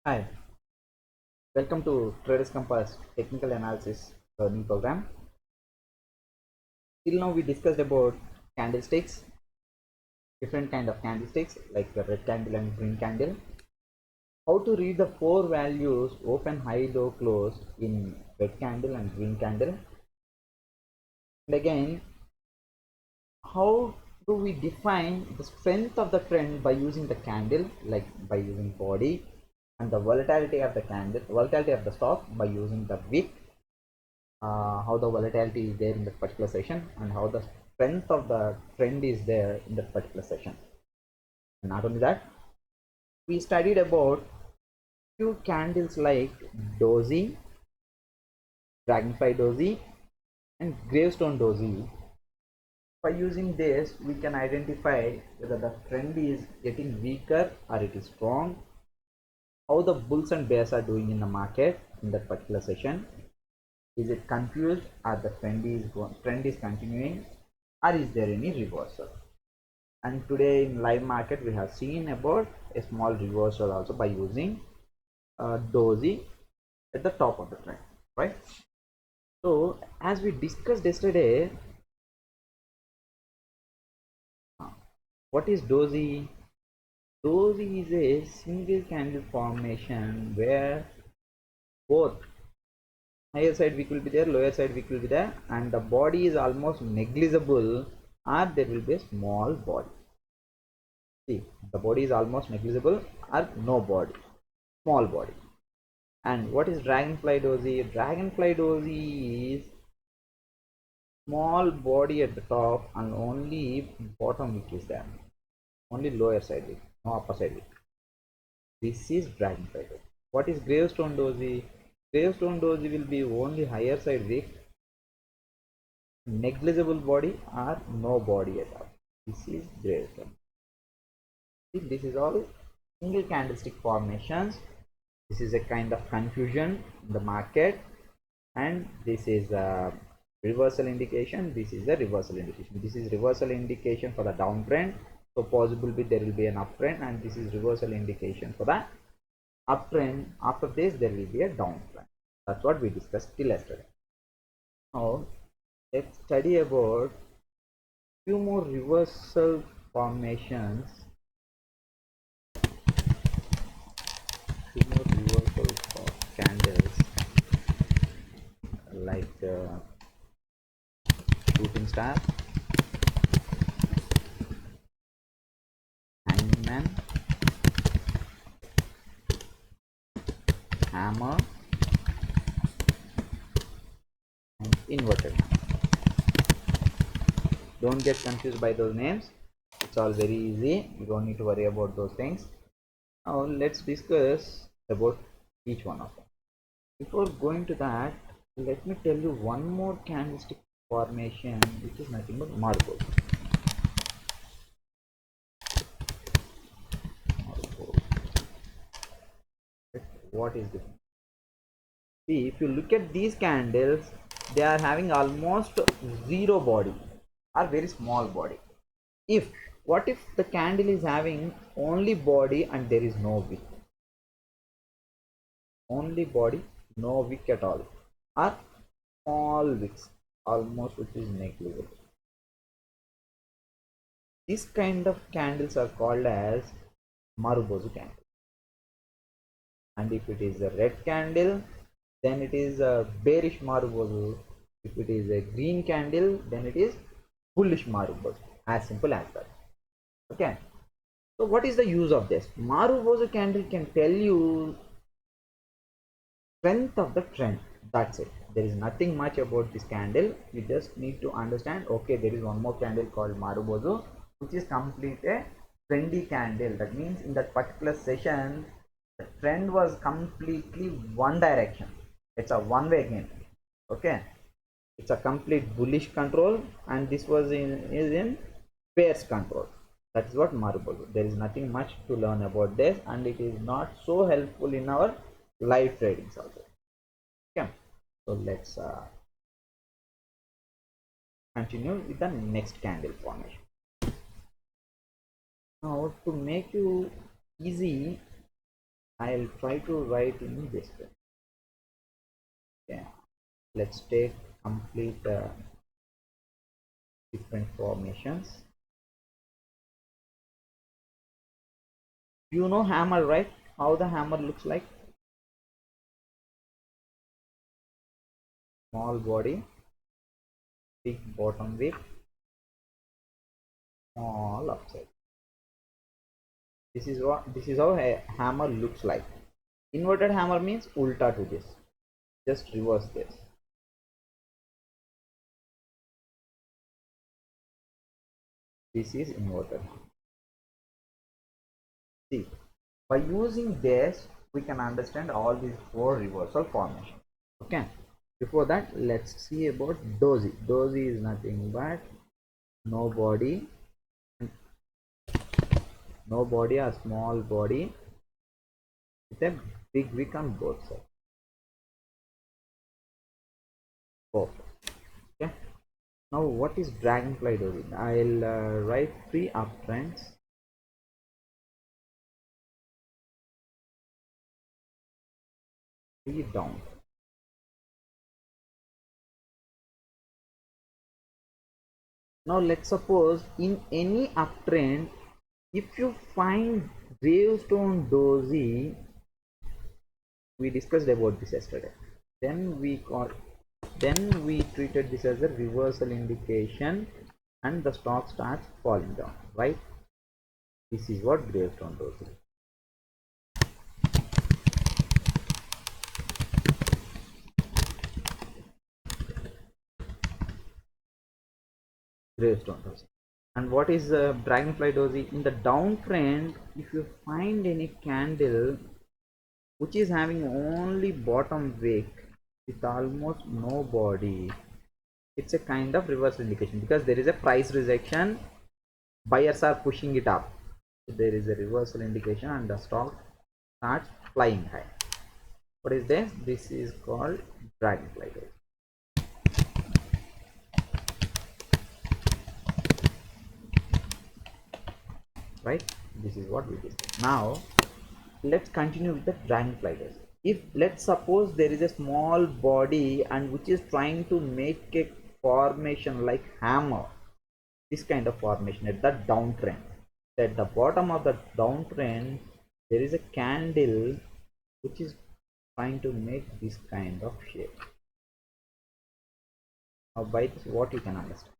Hi, welcome to Traders Compass Technical Analysis Learning Program. Till now we discussed about candlesticks, different kind of candlesticks like the red candle and green candle. How to read the four values open, high, low, close in red candle and green candle. And again, how do we define the strength of the trend by using the candle, like by using body, and the volatility of the candle, volatility of the stock by using the wick, how the volatility is there in that particular session and how the strength of the trend is there in that particular session. And not only that, we studied about few candles like doji, dragonfly doji, and gravestone doji. By using this, we can identify whether the trend is getting weaker or it is strong, how the bulls and bears are doing in the market in that particular session. Is it confused or the trend is continuing, or is there any reversal? And today in live market we have seen about a small reversal also by using doji at the top of the trend, right? So as we discussed yesterday, uh, what is doji? Doji is a single candle formation where both higher side wick will be there, lower side wick will be there, and the body is almost negligible, or there will be a small body. See, the body is almost negligible or no body, small body. And what is dragonfly doji? Dragonfly doji is small body at the top and only bottom wick is there. Only lower side wick, no upper side wick. This is dragonfly doji. What is gravestone doji? Gravestone doji will be only higher side wick, negligible body or no body at all. This is gravestone. This is all single candlestick formations. This is a kind of confusion in the market, and this is a reversal indication. This is a reversal indication. This is reversal indication for the downtrend, so possibly there will be an uptrend, and this is reversal indication for the uptrend. After this there will be a downtrend. That's what we discussed till yesterday. Now let's study about few more reversal formations, few more reversals of candles like shooting star, hangman, hammer, and inverted. Don't get confused by those names. It's all very easy. You don't need to worry about those things. Now let's discuss about each one of them. Before going to that, let me tell you one more candlestick formation, which is nothing but Marble. What is this? See, if you look at these candles, they are having almost zero body or very small body. If what if the candle is having only body and there is no wick? Only body, no wick at all, or small wicks, almost, which is negligible. This kind of candles are called as Marubozu candle. And if it is a red candle, then it is a bearish Marubozu. If it is a green candle, then it is bullish Marubozu. As simple as that. Okay. So what is the use of this? Marubozu candle can tell you strength of the trend. That's it. There is nothing much about this candle. You just need to understand, okay, there is one more candle called Marubozu, which is complete a trendy candle. That means in that particular session the trend was completely one direction. It's a one-way again. Okay, it's a complete bullish control, and this was in pairs control. That is what Marubozu. There is nothing much to learn about this, and it is not so helpful in our live tradings also. Okay, so let's continue with the next candle formation. Now to make you easy, I'll try to write in this way. Okay, let's take complete different formations. You know hammer, right? How the hammer looks like? Small body, big bottom width, small upside. This is how a hammer looks like. Inverted hammer means ulta to this. Just reverse this. This is inverted hammer. See, by using this, we can understand all these four reversal formations. Okay. Before that, let's see about dozy. Dozy is nothing but no body, a small body with a big wick on both sides. Perfect. Okay. Now, what is dragonfly dozy? I'll write three uptrends. Three down. Now let's suppose in any uptrend, if you find gravestone dozy, we discussed about this yesterday. Then we treated this as a reversal indication, and the stock starts falling down. Right? This is what gravestone dozy. Gravestone dozy. And what is dragonfly dozy? In the downtrend, if you find any candle which is having only bottom wick with almost no body, it's a kind of reverse indication because there is a price rejection. Buyers are pushing it up. So there is a reversal indication and the stock starts flying high. What is this? This is called dragonfly dozy. Right? This is what we did. Now let's continue with the dragonfly dozy. If let's suppose there is a small body and which is trying to make a formation like hammer, this kind of formation at the downtrend. At the bottom of the downtrend, there is a candle which is trying to make this kind of shape. Now, by this, what you can understand?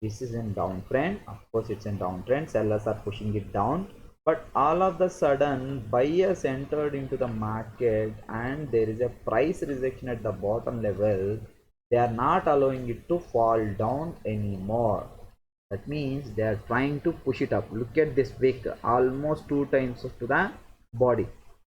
This is in downtrend. Of course, it's in downtrend. Sellers are pushing it down. But all of the sudden, buyers entered into the market and there is a price rejection at the bottom level. They are not allowing it to fall down anymore. That means they are trying to push it up. Look at this wick, almost 2 times to the body.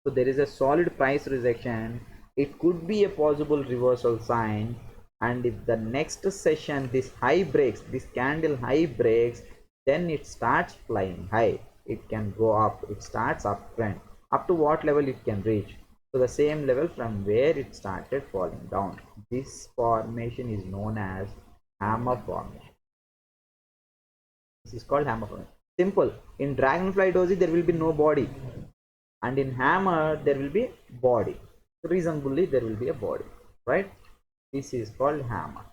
So there is a solid price rejection. It could be a possible reversal sign. And if the next session this high breaks, this candle high breaks, then it starts flying high. It can go up. It starts uptrend. Up to what level it can reach? So the same level from where it started falling down. This formation is known as hammer formation. This is called hammer formation. Simple. In dragonfly dozy there will be no body, and in hammer there will be body. Reasonably there will be a body, right? This is called hammer.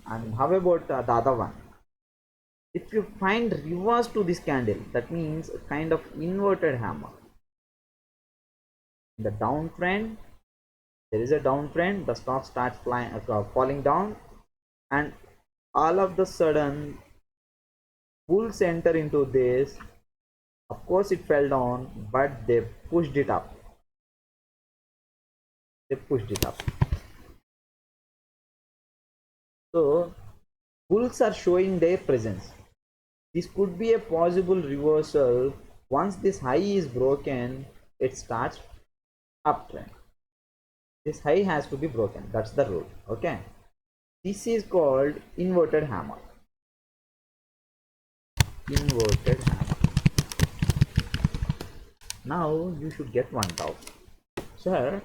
And how about the other one? If you find reverse to this candle, that means a kind of inverted hammer. In the downtrend, there is a downtrend, the stock starts falling down, and all of the sudden bulls enter into this. Of course it fell down, but they pushed it up. So bulls are showing their presence. This could be a possible reversal. Once this high is broken, it starts uptrend. This high has to be broken. That's the rule. Okay. This is called inverted hammer. Inverted hammer. Now you should get one doubt. Sir,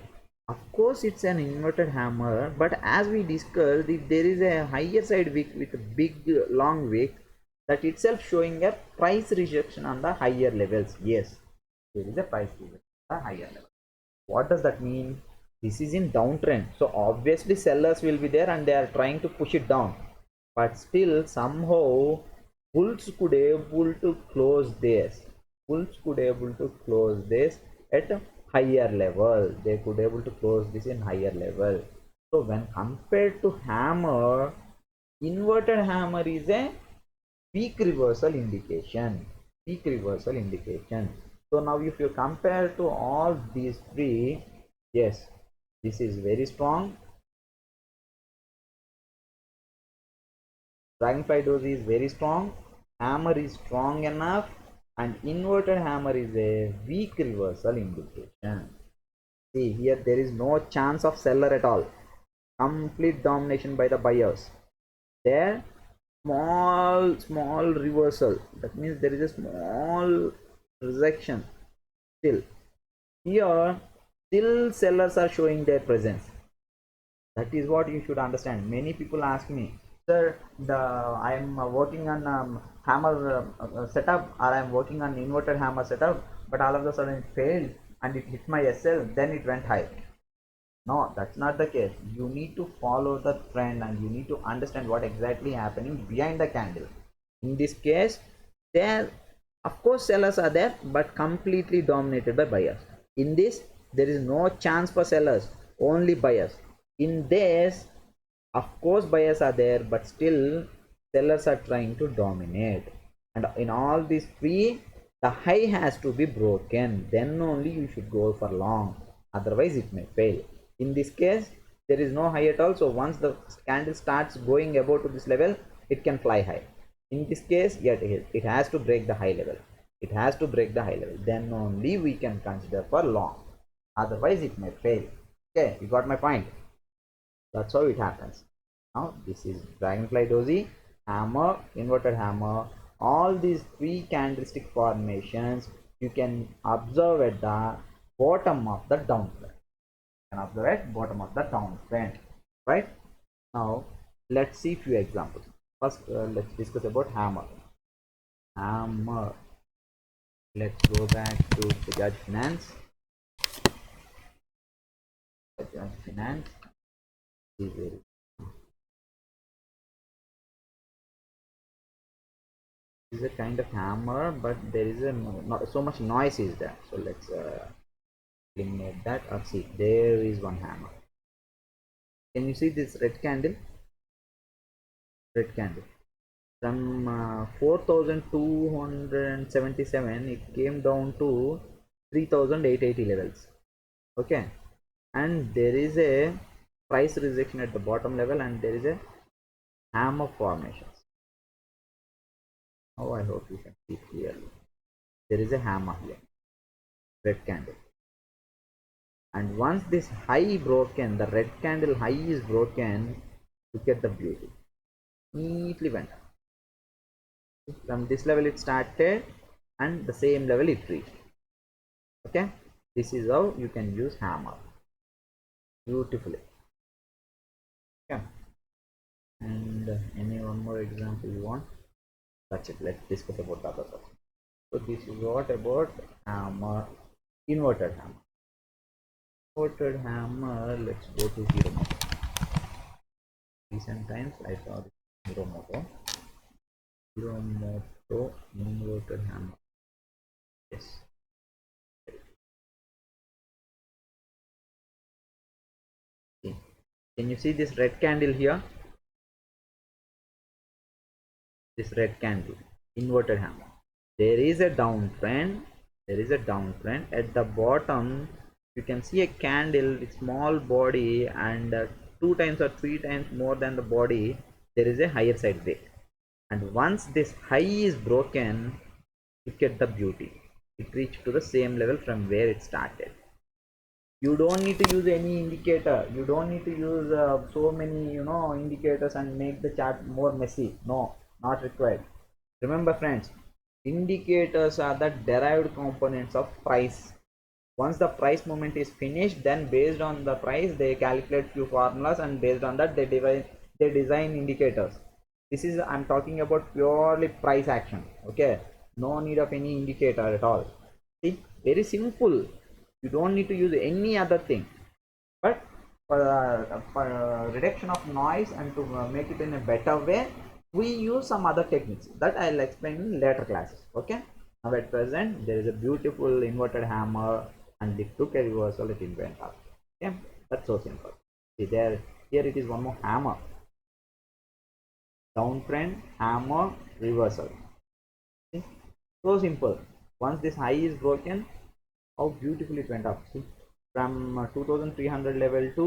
Of course it's an inverted hammer, but as we discussed, if there is a higher side wick with a big long wick, that itself showing a price rejection on the higher levels. Yes, there is a price rejection on the higher level. What does that mean? This is in downtrend, so obviously sellers will be there and they are trying to push it down, but still somehow bulls could able to close this. Bulls could able to close this at a higher level. They could able to close this in higher level. So when compared to hammer, inverted hammer is a weak reversal indication. Weak reversal indication. So now if you compare to all these three, yes, this is very strong. Dragonfly dozy is very strong. Hammer is strong enough, and inverted hammer is a weak reversal indication. See here, there is no chance of seller at all. Complete domination by the buyers. There, small reversal. That means there is a small rejection. Still, here, still sellers are showing their presence. That is what you should understand. Many people ask me, sir, I am working on hammer setup, or I am working on inverted hammer setup, but all of a sudden it failed and it hit my SL, then it went high. No, that's not the case. You need to follow the trend and you need to understand what exactly happening behind the candle. In this case, there, of course, sellers are there, but completely dominated by buyers. In this, there is no chance for sellers, only buyers. In this, of course, buyers are there, but still sellers are trying to dominate. And in all these three, the high has to be broken. Then only you should go for long. Otherwise, it may fail. In this case, there is no high at all. So once the candle starts going above to this level, it can fly high. In this case, yet it has to break the high level. It has to break the high level. Then only we can consider for long. Otherwise, it may fail. Okay, you got my point. That's how it happens. Now this is dragonfly dozy, hammer, inverted hammer. All these three candlestick formations you can observe at the bottom of the downtrend. You can observe at bottom of the downtrend. Right? Now let's see few examples. First, let's discuss about hammer. Hammer. Let's go back to Bajaj Finance. Bajaj Finance. Is a kind of hammer, but there is a not so much noise is there. So let's eliminate that. Or see, there is one hammer. Can you see this red candle? Red candle from 4,277 it came down to 3,880 levels. Okay, and there is a price rejection at the bottom level, and there is a hammer formations. Oh, I hope you can see clearly. There is a hammer here, red candle, and once this high broken, the red candle high is broken, look at the beauty, neatly went up. From this level it started and the same level it reached. Okay, this is how you can use hammer beautifully. Okay, and any one more example you want? That's it. Let's discuss about the other stuff. So this is what about hammer, inverted hammer. Inverted hammer, let's go to Hiromoto. Recent times I saw this Hiromoto inverted hammer. Yes. See. Can you see this red candle here? This red candle, inverted hammer. There is a downtrend. There is a downtrend. At the bottom, you can see a candle with small body and 2 times or 3 times more than the body. There is a higher side wick. And once this high is broken, look at the beauty. It reached to the same level from where it started. You don't need to use any indicator. You don't need to use so many indicators and make the chart more messy. No, not required. Remember friends, indicators are the derived components of price. Once the price movement is finished, then based on the price they calculate few formulas, and based on that they design indicators. This is, I'm talking about purely price action. Okay, no need of any indicator at all. See, very simple. You don't need to use any other thing. But for reduction of noise and to make it in a better way, we use some other techniques that I'll explain in later classes. Okay, now at present there is a beautiful inverted hammer, and it took a reversal, it went up. Okay, that's so simple. See there, here it is one more hammer, downtrend, hammer, reversal. See? So simple. Once this high is broken, how beautifully it went up. See, from 2300 level to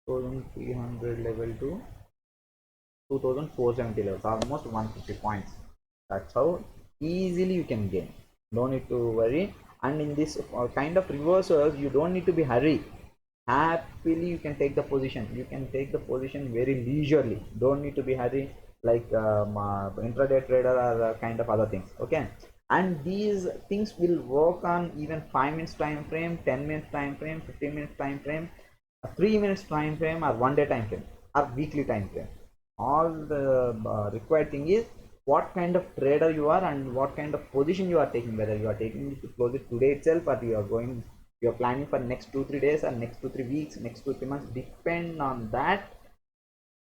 2300 level to 2470 levels, almost 150 points. That's how easily you can gain. No need to worry. And in this kind of reversals, you don't need to be hurry. Happily you can take the position. You can take the position very leisurely. Don't need to be hurry like intraday trader or kind of other things. Okay, and these things will work on even 5 minutes time frame, 10 minutes time frame, 15 minutes time frame, a 3 minutes time frame, or 1 day time frame, or weekly time frame. All the required thing is what kind of trader you are and what kind of position you are taking, whether you are taking it to close it today itself, or you are planning for next 2-3 days, or next 2-3 weeks, next 2-3 months. Depend on that,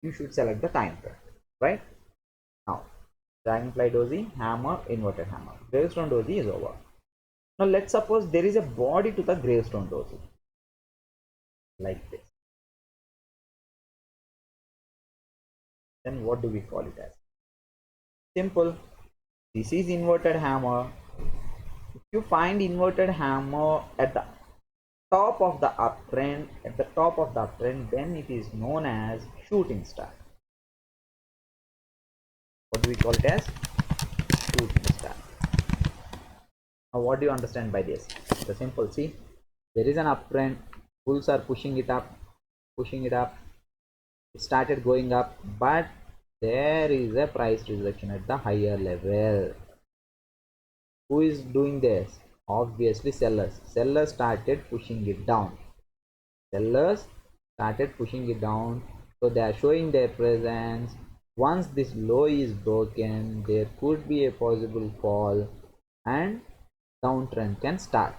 you should select the time frame. Right now, dragonfly doji, hammer, inverted hammer, gravestone doji is over. Now let's suppose there is a body to the gravestone doji like this. Then what do we call it as? Simple. This is inverted hammer. If you find inverted hammer at the top of the uptrend, then it is known as shooting star. What do we call it as? Shooting star. Now what do you understand by this? The simple. See, there is an uptrend, bulls are pushing it up, it started going up, but there is a price rejection at the higher level. Who is doing this? Obviously sellers. Sellers started pushing it down. So they are showing their presence. Once this low is broken, there could be a possible fall and downtrend can start.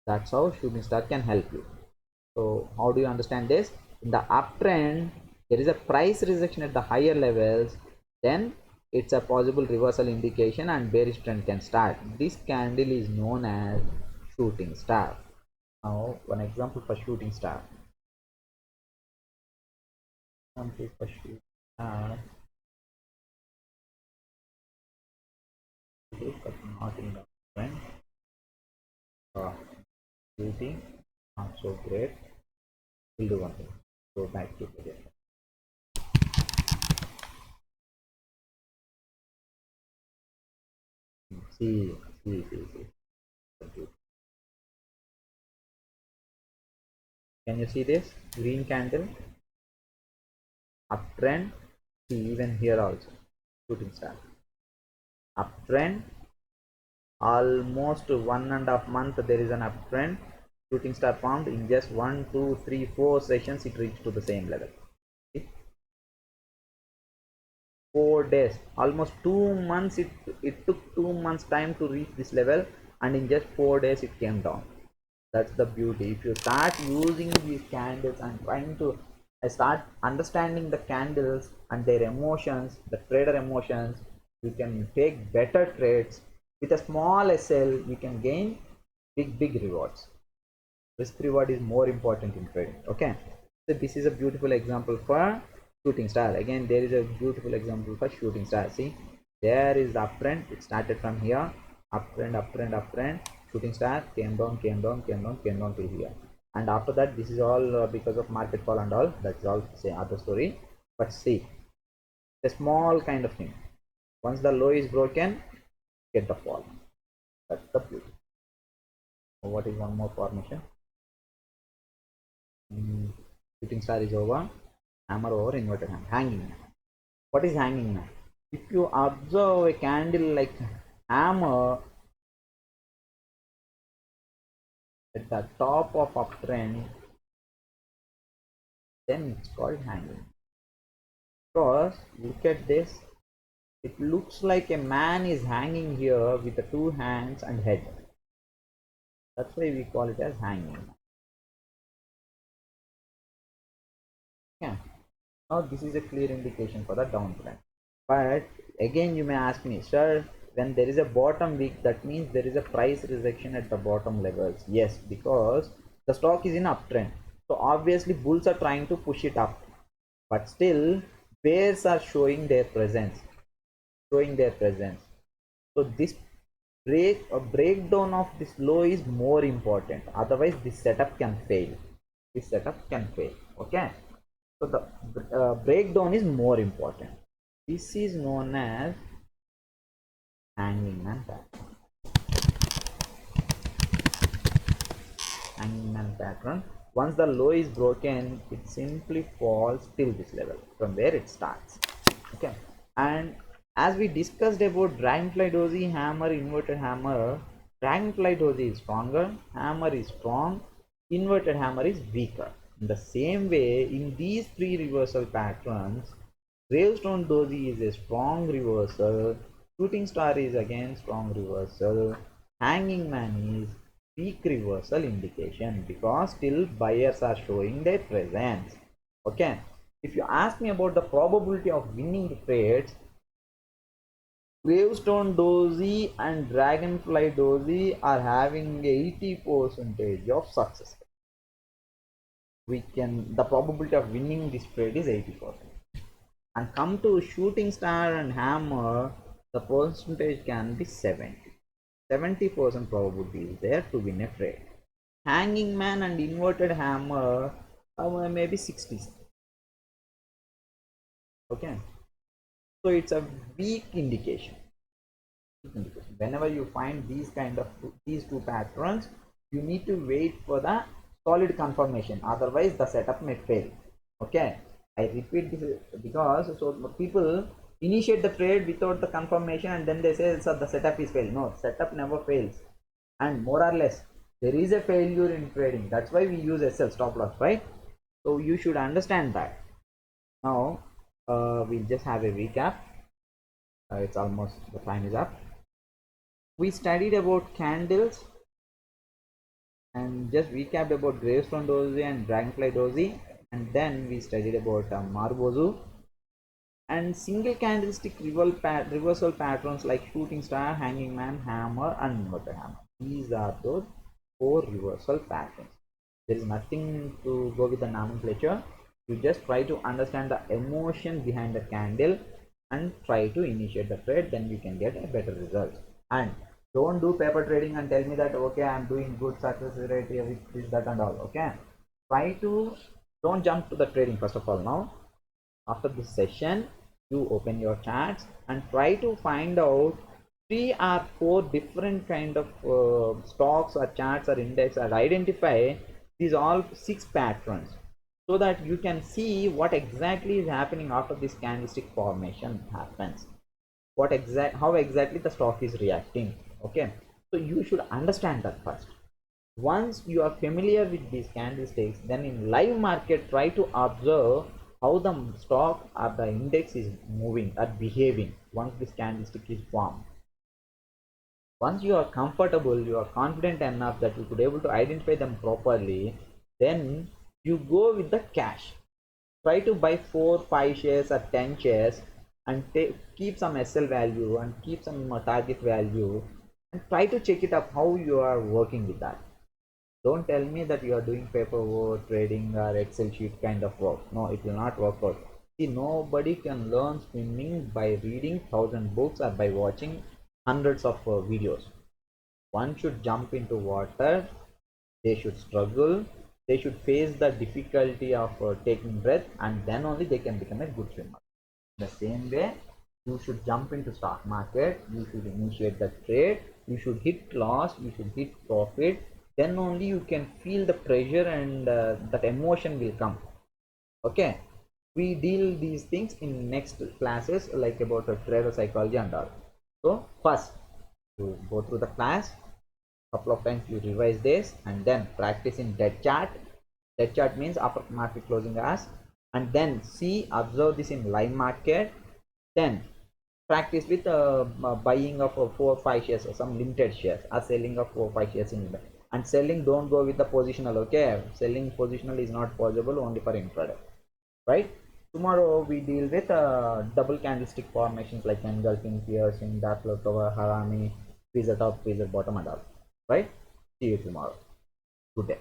That's how shooting star can help you. So how do you understand this? In the uptrend, there is a price rejection at the higher levels, then it's a possible reversal indication and bearish trend can start. This candle is known as shooting star. Now one example for shooting star. Shooting star. But not in the trend. Shooting, not so great. We'll do one thing. Go back to the see. Can you see this green candle? Uptrend. See, even here also shooting star. Uptrend. Almost 1.5 months there is an uptrend. Shooting star formed in just 1, 2, 3, 4 sessions. It reached to the same level. See? 4 days, almost 2 months. It took 2 months time to reach this level, and in just 4 days it came down. That's the beauty. If you start using these candles and trying to start understanding the candles and their emotions, the trader emotions, you can take better trades. With a small SL you can gain big rewards. Risk reward is more important in trading. Okay, so this is a beautiful example for shooting star. Again, there is a beautiful example for shooting star. See, there is the uptrend. It started from here, uptrend. Shooting star came down till here, and after that this is all because of market fall and all. That's all say other story. But see, a small kind of thing. Once the low is broken, get the fall. That's the beauty. What is one more formation? Shooting star is over, hammer over, inverted hammer, hanging man. What is hanging man? If you observe a candle like hammer, at the top of uptrend, then it's called hanging. Because look at this, it looks like a man is hanging here with the two hands and head. That's why we call it as hanging. Yeah. Now this is a clear indication for the downtrend. But again you may ask me, sir, when there is a bottom week, that means there is a price rejection at the bottom levels. Yes, because the stock is in uptrend. So obviously bulls are trying to push it up. But still bears are showing their presence. So this breakdown of this low is more important. Otherwise this setup can fail. Okay. So the breakdown is more important. This is known as hanging man pattern. Once the low is broken, it simply falls till this level from where it starts. Okay. And as we discussed about dragonfly doji, hammer, inverted hammer, dragonfly doji is stronger, hammer is strong, inverted hammer is weaker. In the same way, in these three reversal patterns, gravestone doji is a strong reversal, shooting star is again strong reversal, hanging man is weak reversal indication, because still buyers are showing their presence. Okay, if you ask me about the probability of winning the trades, gravestone doji and dragonfly doji are having 80% of success. The probability of winning this trade is 80%. And come to shooting star and hammer, the percentage can be 70% probability is there to win a trade. Hanging man and inverted hammer maybe 60. Okay, so it's a weak indication. Whenever you find these two patterns, you need to wait for the solid confirmation, otherwise the setup may fail. Okay, I repeat this because so people initiate the trade without the confirmation and then they say, so the setup is failed. No, setup never fails, and more or less there is a failure in trading. That's why we use SL, stop loss, right? So you should understand that. Now we'll just have a recap. It's almost, the time is up. We studied about candles and just recapped about gravestone doji and dragonfly doji, and then we studied about Marubozu and single candlestick reversal patterns like shooting star, hanging man, hammer, and inverted hammer. These are those 4 reversal patterns. There is nothing to go with the nomenclature. You just try to understand the emotion behind the candle and try to initiate the trade, then you can get a better result. And don't do paper trading and tell me that okay, I'm doing good success rate with this, that, and all. Okay, try to don't jump to the trading first of all. Now after this session, you open your charts and try to find out 3 or 4 different kind of stocks or charts or index, and identify these all 6 patterns, so that you can see what exactly is happening after this candlestick formation happens, how exactly the stock is reacting. Okay, so you should understand that first. Once you are familiar with these candlesticks, then in live market try to observe how the stock or the index is moving or behaving once this candlestick is formed. Once you are comfortable, you are confident enough that you could able to identify them properly, then you go with the cash. Try to buy 4-5 shares or 10 shares and keep some SL value and keep some target value, and try to check it up how you are working with that. Don't tell me that you are doing paperwork, trading, or Excel sheet kind of work. No, it will not work out. See, nobody can learn swimming by reading 1,000 books or by watching hundreds of videos. One should jump into water, they should struggle, they should face the difficulty of taking breath, and then only they can become a good swimmer. The same way, you should jump into stock market, you should initiate the trade, you should hit loss, you should hit profit, then only you can feel the pressure and that emotion will come. Okay, we deal these things in next classes, like about trader psychology and all. So first, to go through the class, couple of times you revise this, and then practice in dead chart. Dead chart means upper market closing as, and then see, observe this in live market, then practice with buying of 4 or 5 shares or some limited shares, or selling of 4 or 5 shares in limit. And selling, don't go with the positional. Okay, selling positional is not possible, only for intraday, right? Tomorrow we deal with double candlestick formations like engulfing, piercing, Doppler cover, harami, pizza top, pizza bottom, and all, right? See you tomorrow. Good day.